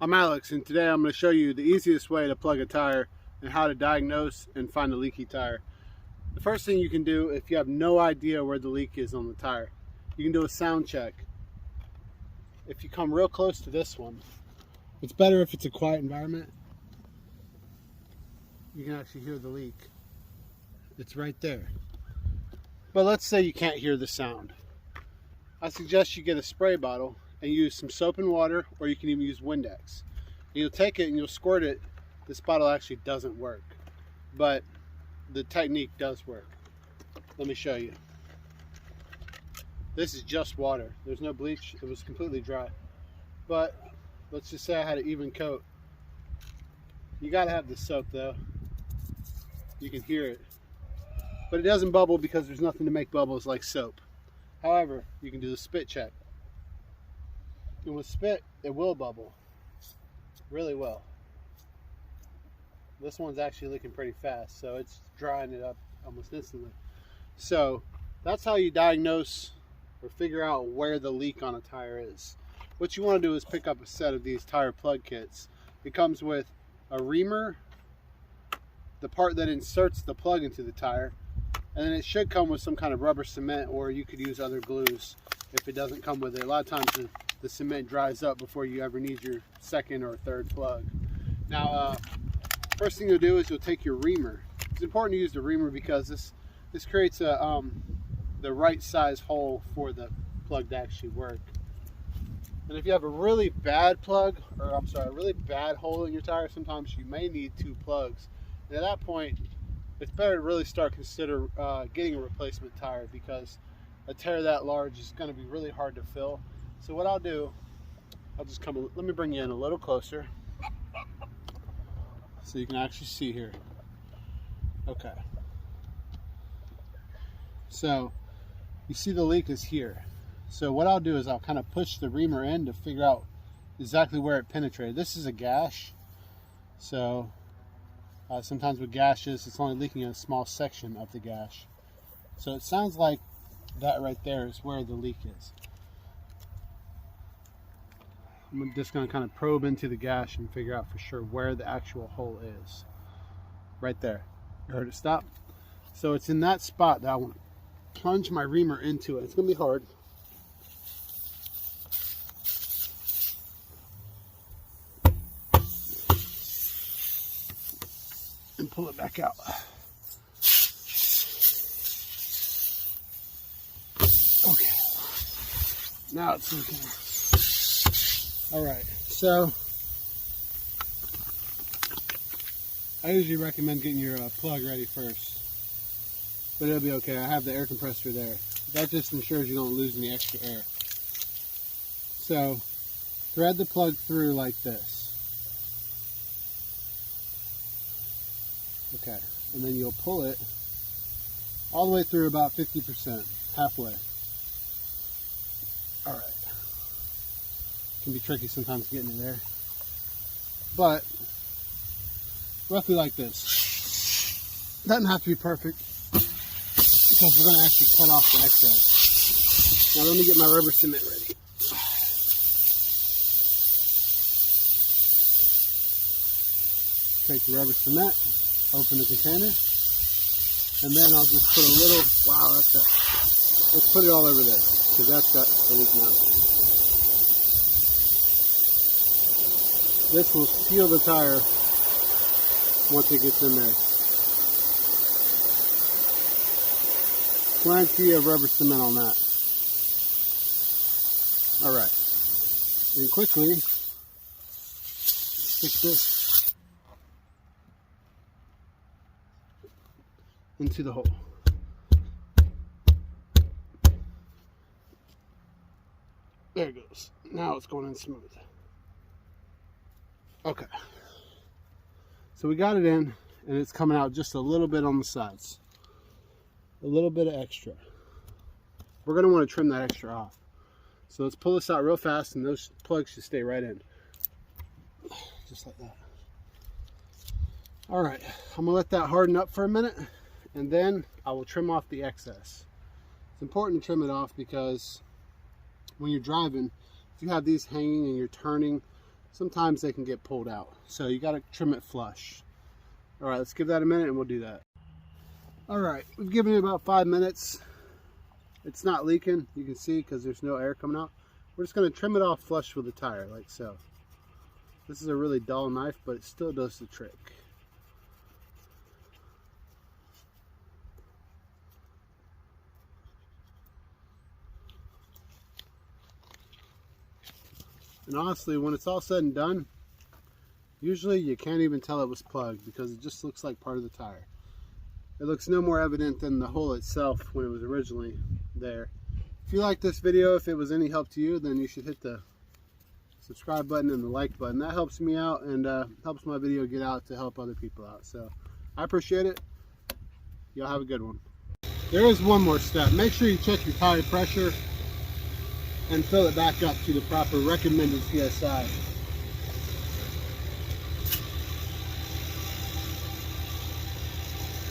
I'm Alex, and today I'm going to show you the easiest way to plug a tire and how to diagnose and find a leaky tire. The first thing you can do if you have no idea where the leak is on the tire, you can do a sound check. If you come real close to this one, it's better if it's a quiet environment. You can actually hear the leak. It's right there. But let's say you can't hear the sound. I suggest you get a spray bottle and use some soap and water, or you can even use Windex. And you'll take it and you'll squirt it. This bottle actually doesn't work, but the technique does work. Let me show you. This is just water. There's no bleach. It was completely dry. But let's just say I had an even coat. You gotta have the soap though. You can hear it. But it doesn't bubble because there's nothing to make bubbles like soap. However, you can do the spit check. And with spit, it will bubble really well. This one's actually leaking pretty fast, so it's drying it up almost instantly. So that's how you diagnose or figure out where the leak on a tire is. What you want to do is pick up a set of these tire plug kits. It comes with a reamer, the part that inserts the plug into the tire, and then it should come with some kind of rubber cement, or you could use other glues if it doesn't come with it. A lot of times the cement dries up before you ever need your second or third plug. Now, first thing you'll do is you'll take your reamer. It's important to use the reamer because this creates a the right size hole for the plug to actually work. And if you have a really bad plug, or I'm sorry, a really bad hole in your tire, sometimes you may need two plugs. And at that point, it's better to really start consider getting a replacement tire, because a tear that large is going to be really hard to fill. So what I'll do, I'll just let me bring you in a little closer so you can actually see here. Okay. So you see the leak is here. So what I'll do is I'll kind of push the reamer in to figure out exactly where it penetrated. This is a gash. So sometimes with gashes, it's only leaking in a small section of the gash. So it sounds like that right there is where the leak is. I'm just going to kind of probe into the gash and figure out for sure where the actual hole is. Right there. You heard it stop? So it's in that spot that I want to plunge my reamer into it. It's going to be hard. And pull it back out. Okay. Now it's looking. Alright, so I usually recommend getting your plug ready first, but it'll be okay. I have the air compressor there. That just ensures you don't lose any extra air. So thread the plug through like this. Okay, and then you'll pull it all the way through about 50%, halfway. Alright. Can be tricky sometimes getting it there, but roughly like this. Doesn't have to be perfect because we're going to actually cut off the excess. Now let me get my rubber cement ready. Take the rubber cement, open the container, and then I'll just put a little, wow, that's that. Let's put it all over there because that's got the leak now. This will seal the tire once it gets in there. Plenty of rubber cement on that. Alright. And quickly stick this into the hole. There it goes. Now it's going in smooth. Okay, so we got it in, and it's coming out just a little bit on the sides. A little bit of extra. We're going to want to trim that extra off. So let's pull this out real fast, and those plugs should stay right in. Just like that. Alright, I'm going to let that harden up for a minute, and then I will trim off the excess. It's important to trim it off because when you're driving, if you have these hanging and you're turning, sometimes they can get pulled out. So you got to trim it flush. All right, let's give that a minute and we'll do that. All right, we've given it about 5 minutes. It's not leaking, you can see, because there's no air coming out. We're just going to trim it off flush with the tire, like so. This is a really dull knife, but it still does the trick. And honestly, when it's all said and done, usually you can't even tell it was plugged because it just looks like part of the tire. It looks no more evident than the hole itself when it was originally there. If you like this video, if it was any help to you, then you should hit the subscribe button and the like button. That helps me out and helps my video get out to help other people out. So I appreciate it. Y'all have a good one. There is one more step. Make sure you check your tire pressure and fill it back up to the proper recommended PSI.